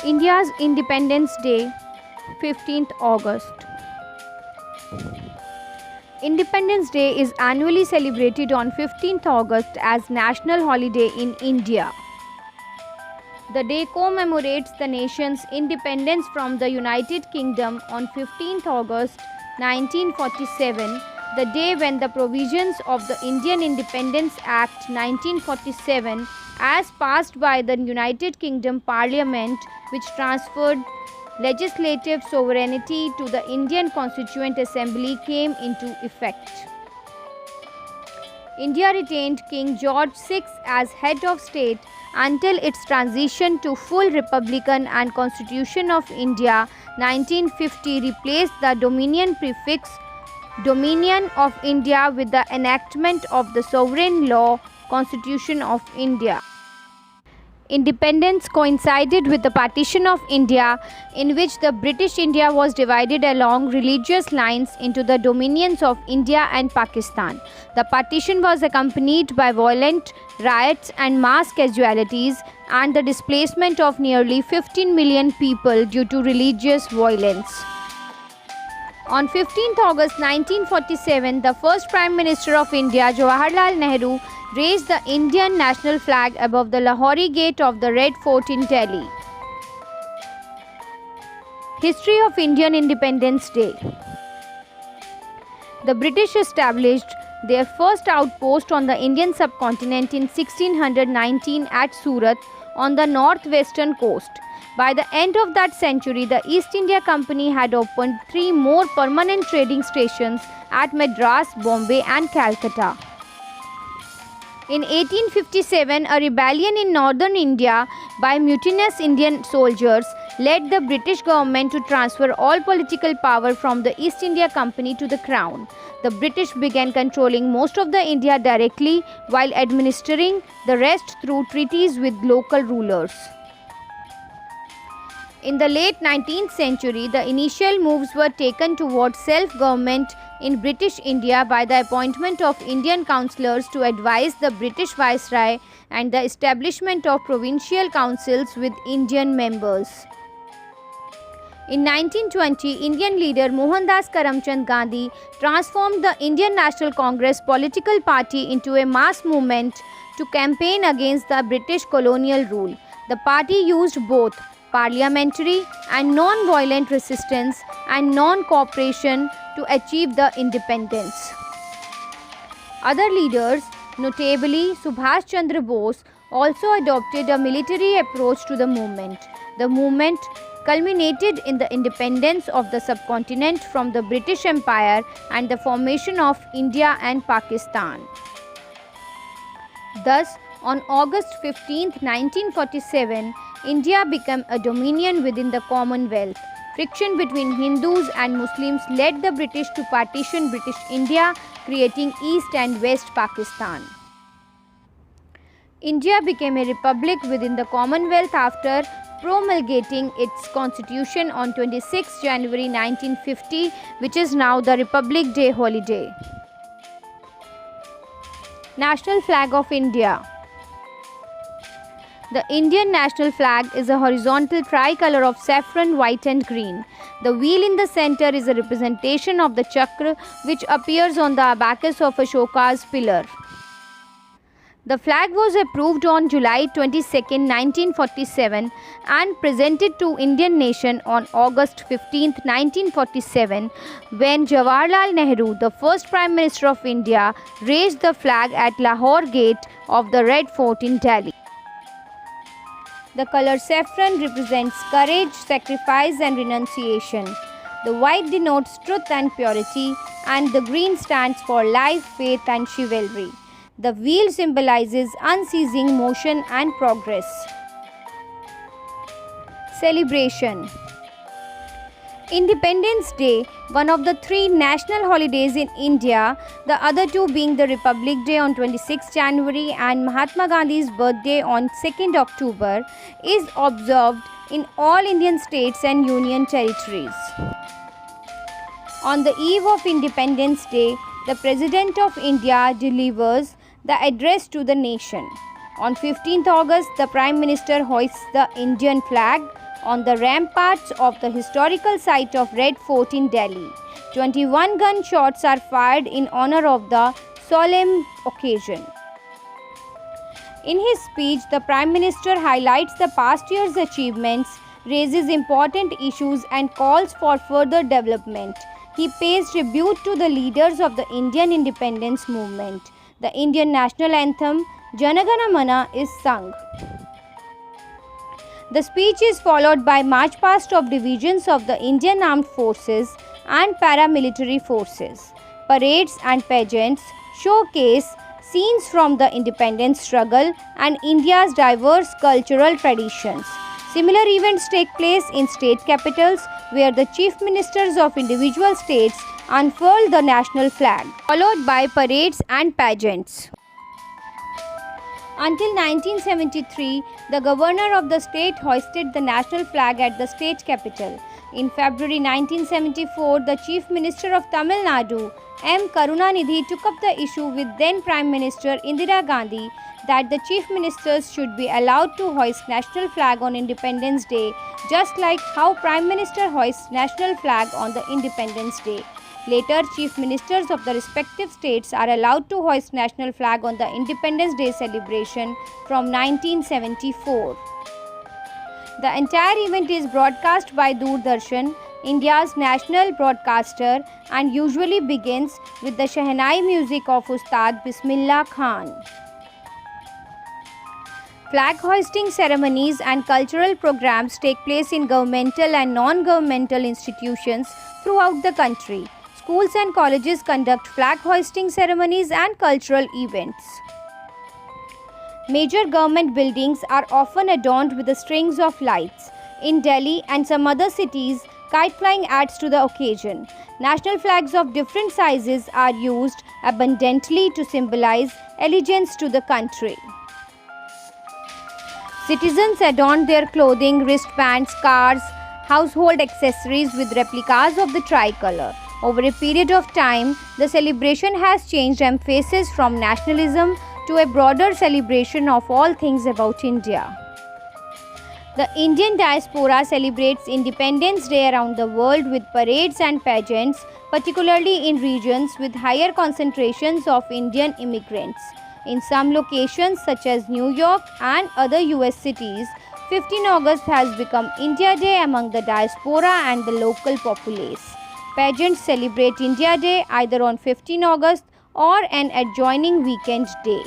India's Independence Day, 15th August. Independence Day is annually celebrated on 15th August as national holiday in India. The day commemorates the nation's independence from the United Kingdom on 15th August 1947, the day when the provisions of the Indian Independence Act 1947, as passed by the United Kingdom Parliament, which transferred legislative sovereignty to the Indian Constituent Assembly, came into effect. India retained King George VI as head of state until its transition to full republican, and Constitution of India 1950 replaced the Dominion prefix Dominion of India with the enactment of the sovereign law Constitution of India. Independence coincided with the partition of India, in which the British India was divided along religious lines into the dominions of India and Pakistan. The partition was accompanied by violent riots and mass casualties, and the displacement of nearly 15 million people due to religious violence. On 15th August 1947, the first Prime Minister of India, Jawaharlal Nehru, raised the Indian national flag above the Lahori Gate of the Red Fort in Delhi. History of Indian Independence Day. The British established their first outpost on the Indian subcontinent in 1619 at Surat on the northwestern coast. By the end of that century, the East India Company had opened 3 more permanent trading stations at Madras, Bombay and Calcutta. In 1857, a rebellion in northern India by mutinous Indian soldiers led the British government to transfer all political power from the East India Company to the Crown. The British began controlling most of the India directly, while administering the rest through treaties with local rulers. In the late 19th century, the initial moves were taken towards self-government in British India by the appointment of Indian councillors to advise the British Viceroy and the establishment of provincial councils with Indian members. In 1920, Indian leader Mohandas Karamchand Gandhi transformed the Indian National Congress political party into a mass movement to campaign against the British colonial rule. The party used both parliamentary and non-violent resistance and non-cooperation to achieve the independence. Other leaders, notably Subhash Chandra Bose, also adopted a military approach to the movement. The movement culminated in the independence of the subcontinent from the British Empire and the formation of India and Pakistan. Thus, on August 15, 1947, India became a dominion within the Commonwealth. Friction between Hindus and Muslims led the British to partition British India, creating East and West Pakistan. India became a republic within the Commonwealth after promulgating its constitution on 26 January 1950, which is now the Republic Day holiday. National Flag of India. The Indian national flag is a horizontal tricolour of saffron, white and green. The wheel in the centre is a representation of the chakra, which appears on the abacus of Ashoka's pillar. The flag was approved on July 22, 1947 and presented to Indian nation on August 15, 1947, when Jawaharlal Nehru, the first Prime Minister of India, raised the flag at Lahore Gate of the Red Fort in Delhi. The colour saffron represents courage, sacrifice and renunciation. The white denotes truth and purity, and the green stands for life, faith and chivalry. The wheel symbolizes unceasing motion and progress. Celebration. Independence Day, one of the 3 national holidays in India, the other 2 being the Republic Day on 26 January and Mahatma Gandhi's birthday on 2nd October, is observed in all Indian states and union territories. On the eve of Independence Day, the President of India delivers the address to the nation. On 15th August, the Prime Minister hoists the Indian flag. on the ramparts of the historical site of Red Fort in Delhi. 21 gunshots are fired in honor of the solemn occasion. In his speech, the Prime Minister highlights the past year's achievements, raises important issues and calls for further development. He pays tribute to the leaders of the Indian independence movement. The Indian national anthem, Jana Gana Mana, is sung. The speech is followed by march past of divisions of the Indian Armed Forces and paramilitary forces. Parades and pageants showcase scenes from the independence struggle and India's diverse cultural traditions. Similar events take place in state capitals where the chief ministers of individual states unfurl the national flag, followed by parades and pageants. Until 1973, the governor of the state hoisted the national flag at the state capital. In February 1974, the Chief Minister of Tamil Nadu, M. Karunanidhi, took up the issue with then Prime Minister Indira Gandhi that the Chief Ministers should be allowed to hoist national flag on Independence Day, just like how Prime Minister hoists national flag on the Independence Day. Later, Chief Ministers of the respective states are allowed to hoist national flag on the Independence Day celebration from 1974. The entire event is broadcast by Doordarshan, India's national broadcaster, and usually begins with the Shehnai music of Ustad Bismillah Khan. Flag hoisting ceremonies and cultural programs take place in governmental and non-governmental institutions throughout the country. Schools and colleges conduct flag hoisting ceremonies and cultural events. Major government buildings are often adorned with the strings of lights. In Delhi and some other cities, kite flying adds to the occasion. National flags of different sizes are used abundantly to symbolize allegiance to the country. Citizens adorn their clothing, wristbands, cars, household accessories with replicas of the tricolor. Over a period of time, the celebration has changed emphasis from nationalism to a broader celebration of all things about India. The Indian diaspora celebrates Independence Day around the world with parades and pageants, particularly in regions with higher concentrations of Indian immigrants. In some locations such as New York and other US cities, 15 August has become India Day among the diaspora and the local populace. Pageants celebrate India Day either on 15 August or an adjoining weekend day.